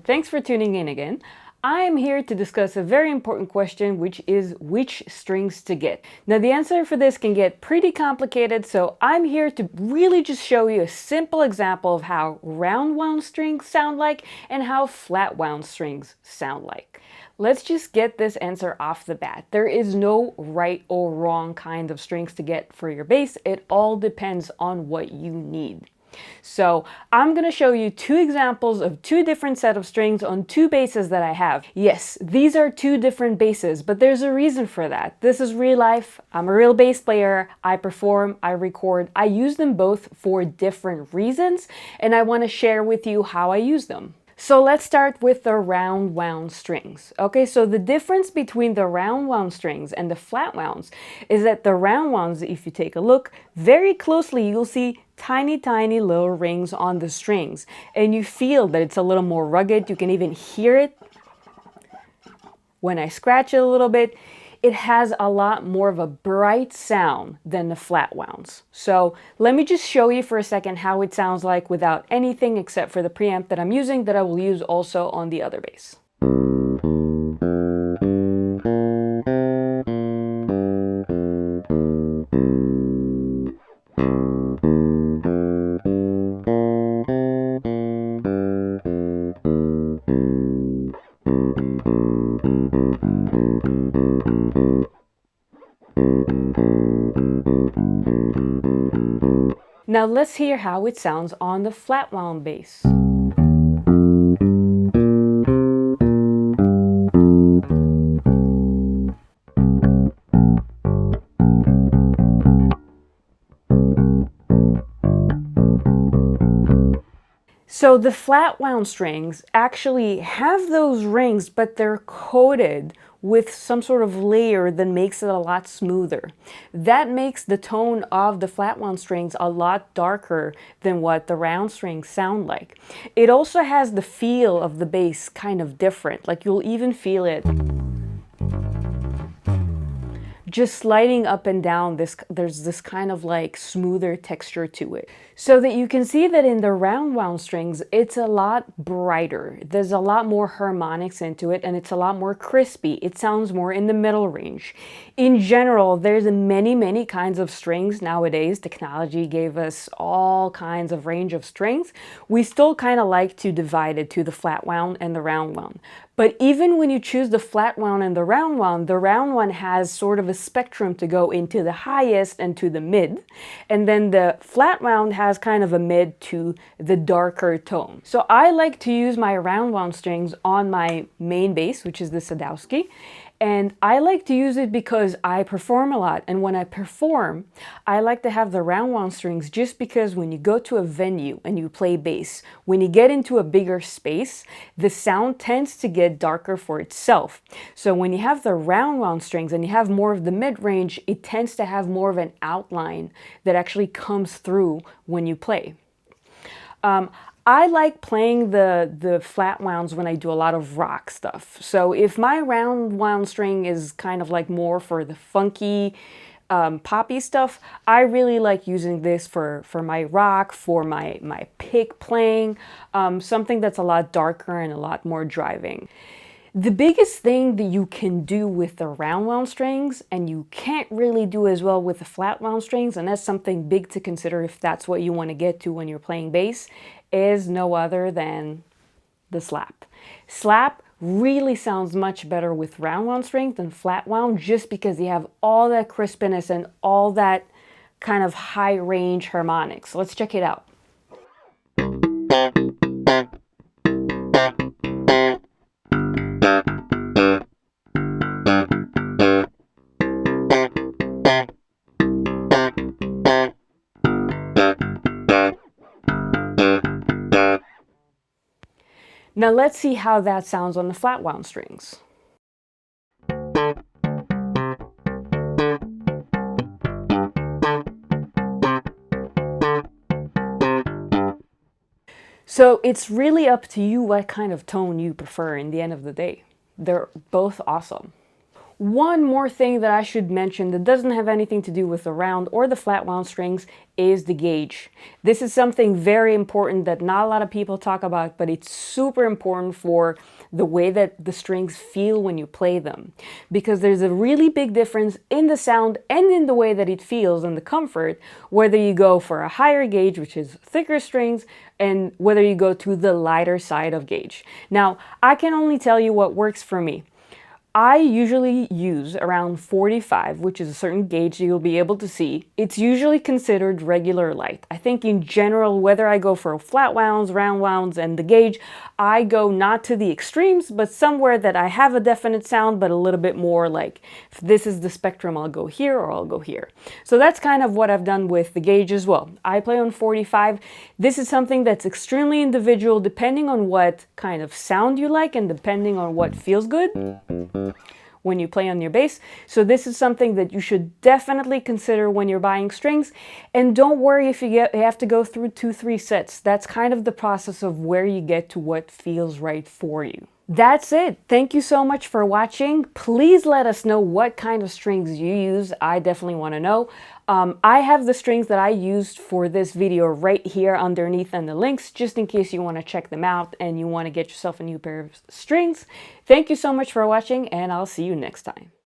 thanks for tuning in again. I'm here to discuss a very important question, which is which strings to get. Now the answer for this can get pretty complicated, so I'm here to really just show you a simple example of how round wound strings sound like and how flat wound strings sound like. Let's just get this answer off the bat. There is no right or wrong kind of strings to get for your bass. It all depends on what you need. So I'm going to show you two examples of two different set of strings on two basses that I have. Yes, these are two different basses, but there's a reason for that. This is real life. I'm a real bass player. I perform, I record. I use them both for different reasons, and I want to share with you how I use them. So let's start with the round wound strings. Okay, so the difference between the round wound strings and the flat wounds is that the round wounds, if you take a look very closely, you'll see tiny little rings on the strings, and you feel that it's a little more rugged. You can even hear it when I scratch it a little bit. It has a lot more of a bright sound than the flat wounds. So let me just show you for a second how it sounds like without anything except for the preamp that I'm using, that I will use also on the other bass. Now let's hear how it sounds on the flat wound bass. So the flat wound strings actually have those rings, but they're coated with some sort of layer that makes it a lot smoother. That makes the tone of the flat wound strings a lot darker than what the round strings sound like. It also has the feel of the bass kind of different, like you'll even feel it just sliding up and down. There's this kind of like smoother texture to it. So that you can see that in the round wound strings, it's a lot brighter. There's a lot more harmonics into it, and it's a lot more crispy. It sounds more in the middle range. In general, there's many kinds of strings nowadays. Technology gave us all kinds of range of strings. We still kind of like to divide it to the flat wound and the round wound. But even when you choose the flat wound and the round one has sort of a spectrum to go into the highest and to the mid. And then the flat wound has kind of a mid to the darker tone. So I like to use my round wound strings on my main bass, which is the Sadowski. And I like to use it because I perform a lot. And when I perform, I like to have the round wound strings just because when you go to a venue and you play bass, when you get into a bigger space, the sound tends to get darker for itself. So when you have the round wound strings and you have more of the mid-range, it tends to have more of an outline that actually comes through when you play. I like playing the flat wounds when I do a lot of rock stuff. So if my round wound string is kind of like more for the funky, poppy stuff, I really like using this for my rock, for my pick playing, something that's a lot darker and a lot more driving. The biggest thing that you can do with the round wound strings, and you can't really do as well with the flat wound strings, and that's something big to consider if that's what you want to get to when you're playing bass, is no other than the slap. Slap really sounds much better with round wound strings than flat wound, just because you have all that crispiness and all that kind of high range harmonics. Let's check it out. Now let's see how that sounds on the flat wound strings. So it's really up to you what kind of tone you prefer in the end of the day. They're both awesome. One more thing that I should mention that doesn't have anything to do with the round or the flat wound strings is the gauge. This is something very important that not a lot of people talk about, but it's super important for the way that the strings feel when you play them. Because there's a really big difference in the sound and in the way that it feels and the comfort, whether you go for a higher gauge, which is thicker strings, and whether you go to the lighter side of gauge. Now, I can only tell you what works for me. I usually use around 45, which is a certain gauge you'll be able to see. It's usually considered regular light. I think in general, whether I go for flat wounds, round wounds, and the gauge, I go not to the extremes, but somewhere that I have a definite sound, but a little bit more like, if this is the spectrum, I'll go here or I'll go here. So that's kind of what I've done with the gauge as well. I play on 45. This is something that's extremely individual, depending on what kind of sound you like and depending on what feels good when you play on your bass. So this is something that you should definitely consider when you're buying strings. And don't worry if you have to go through 2-3 sets. That's kind of the process of where you get to what feels right for you. That's it. Thank you so much for watching. Please let us know what kind of strings you use. I definitely want to know. I have the strings that I used for this video right here underneath in the links, just in case you want to check them out and you want to get yourself a new pair of strings. Thank you so much for watching, and I'll see you next time.